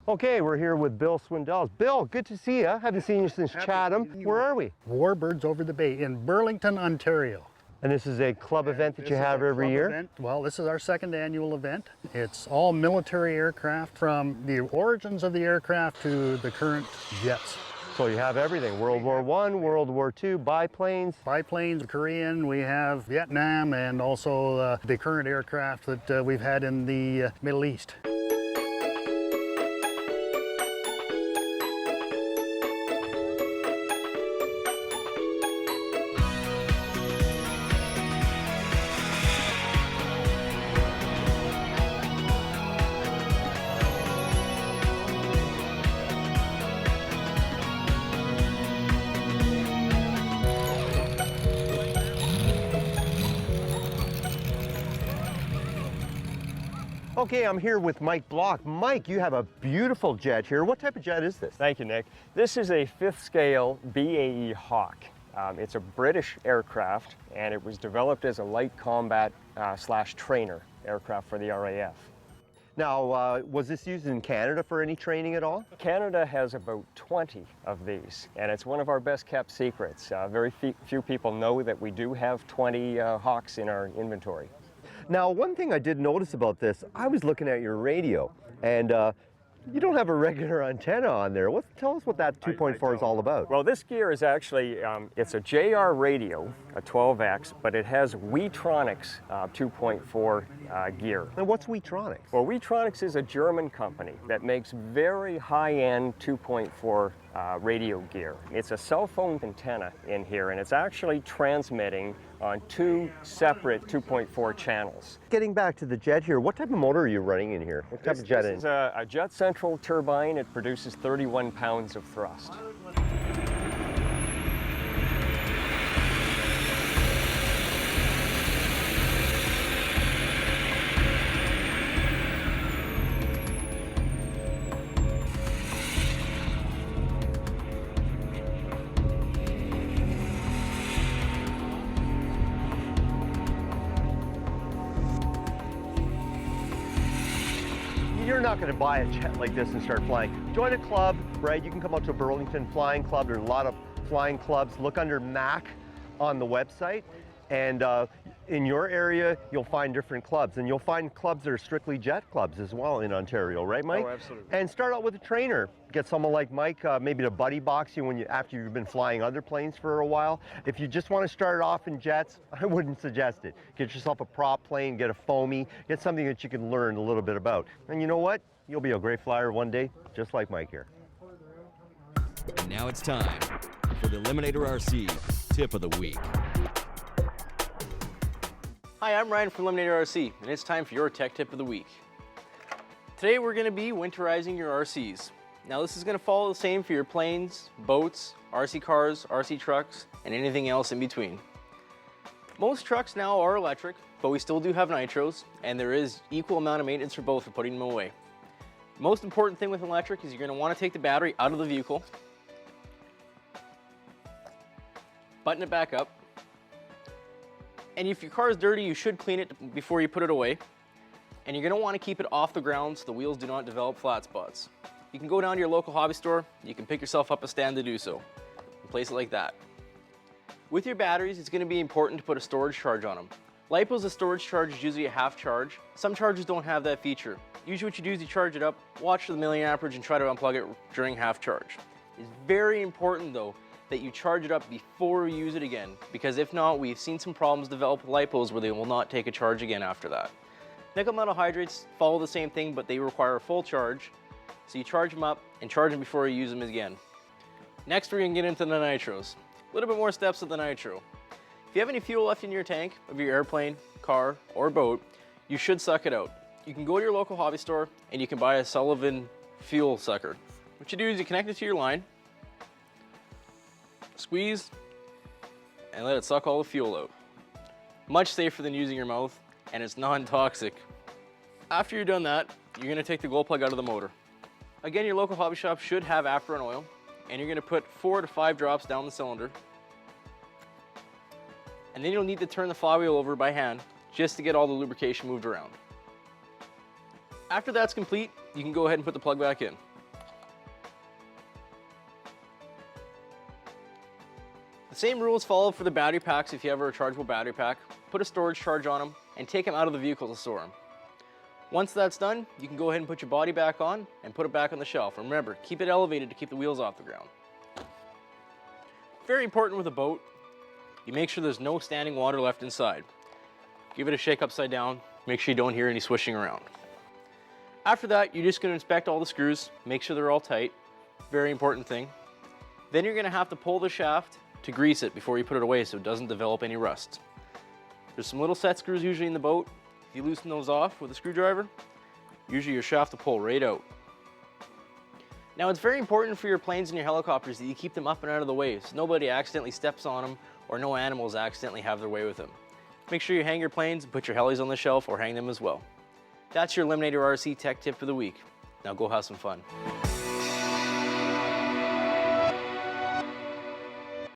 Okay, we're here with Bill Swindells. Bill, good to see you. Haven't seen you since Chatham. Where are we? Warbirds over the bay in Burlington, Ontario. And this is a club event that you have every year? Well, this is our second annual event. It's all military aircraft, from the origins of the aircraft to the current jets. So you have everything, World War I, World War II, biplanes. Biplanes, Korean, we have Vietnam, and also the current aircraft that we've had in the Middle East. Okay, I'm here with Mike Block. Mike, you have a beautiful jet here. What type of jet is this? Thank you, Nick. This is a 5th scale BAE Hawk. It's a British aircraft, and it was developed as a light combat / trainer aircraft for the RAF. Now, was this used in Canada for any training at all? Canada has about 20 of these, and it's one of our best kept secrets. Very few people know that we do have 20 Hawks in our inventory. Now, one thing I did notice about this, I was looking at your radio, and you don't have a regular antenna on there. Tell us what that 2.4 is all about. Well, this gear is actually, it's a JR radio, a 12X, but it has Winterizing 2.4 gear. And what's Winterizing? Well, Winterizing is a German company that makes very high-end 2.4 radio gear. It's a cell phone antenna in here, and it's actually transmitting on 2 separate 2.4 channels. Getting back to the jet here, what type of motor are you running in here? What type of jet This is a jet central turbine. It produces 31 pounds of thrust. You're not going to buy a jet like this and start flying. Join a club, right? You can come out to a Burlington Flying Club. There's a lot of flying clubs. Look under MAC on the website, and in your area, you'll find different clubs, and you'll find clubs that are strictly jet clubs as well in Ontario, right, Mike? Oh, absolutely. And start out with a trainer. Get someone like Mike, maybe to buddy box you after you've been flying other planes for a while. If you just want to start off in jets, I wouldn't suggest it. Get yourself a prop plane, get a foamy, get something that you can learn a little bit about. And you know what? You'll be a great flyer one day, just like Mike here. And now it's time for the Eliminator RC Tip of the Week. Hi, I'm Ryan from Eliminator RC, and it's time for your Tech Tip of the Week. Today we're going to be winterizing your RCs. Now this is going to follow the same for your planes, boats, RC cars, RC trucks, and anything else in between. Most trucks now are electric, but we still do have nitros, and there is equal amount of maintenance for both for putting them away. Most important thing with electric is you're going to want to take the battery out of the vehicle, button it back up, and if your car is dirty, you should clean it before you put it away. And you're going to want to keep it off the ground so the wheels do not develop flat spots. You can go down to your local hobby store, you can pick yourself up a stand to do so, and place it like that. With your batteries, it's going to be important to put a storage charge on them. LiPo's storage charge is usually a half charge. Some chargers don't have that feature. Usually what you do is you charge it up, watch the million amperage, and try to unplug it during half charge. It's very important though that you charge it up before you use it again, because if not, we've seen some problems develop with LiPos where they will not take a charge again after that. Nickel metal hydrates follow the same thing, but they require a full charge. So you charge them up and charge them before you use them again. Next, we're gonna get into the nitros. A little bit more steps with the nitro. If you have any fuel left in your tank of your airplane, car, or boat, you should suck it out. You can go to your local hobby store and you can buy a Sullivan fuel sucker. What you do is you connect it to your line, squeeze, and let it suck all the fuel out. Much safer than using your mouth, and it's non-toxic. After you're done that, you're gonna take the glow plug out of the motor. Again, your local hobby shop should have afterburn oil, and you're gonna put 4 to 5 drops down the cylinder. And then you'll need to turn the flywheel over by hand just to get all the lubrication moved around. After that's complete, you can go ahead and put the plug back in. The same rules follow for the battery packs if you have a rechargeable battery pack. Put a storage charge on them and take them out of the vehicle to store them. Once that's done, you can go ahead and put your body back on and put it back on the shelf. Remember, keep it elevated to keep the wheels off the ground. Very important with a boat, you make sure there's no standing water left inside. Give it a shake upside down, make sure you don't hear any swishing around. After that, you're just going to inspect all the screws, make sure they're all tight. Very important thing. Then you're going to have to pull the shaft to grease it before you put it away so it doesn't develop any rust. There's some little set screws usually in the boat. If you loosen those off with a screwdriver, usually your shaft will pull right out. Now it's very important for your planes and your helicopters that you keep them up and out of the way so nobody accidentally steps on them or no animals accidentally have their way with them. Make sure you hang your planes and put your helis on the shelf or hang them as well. That's your Eliminator RC Tech Tip of the Week. Now go have some fun.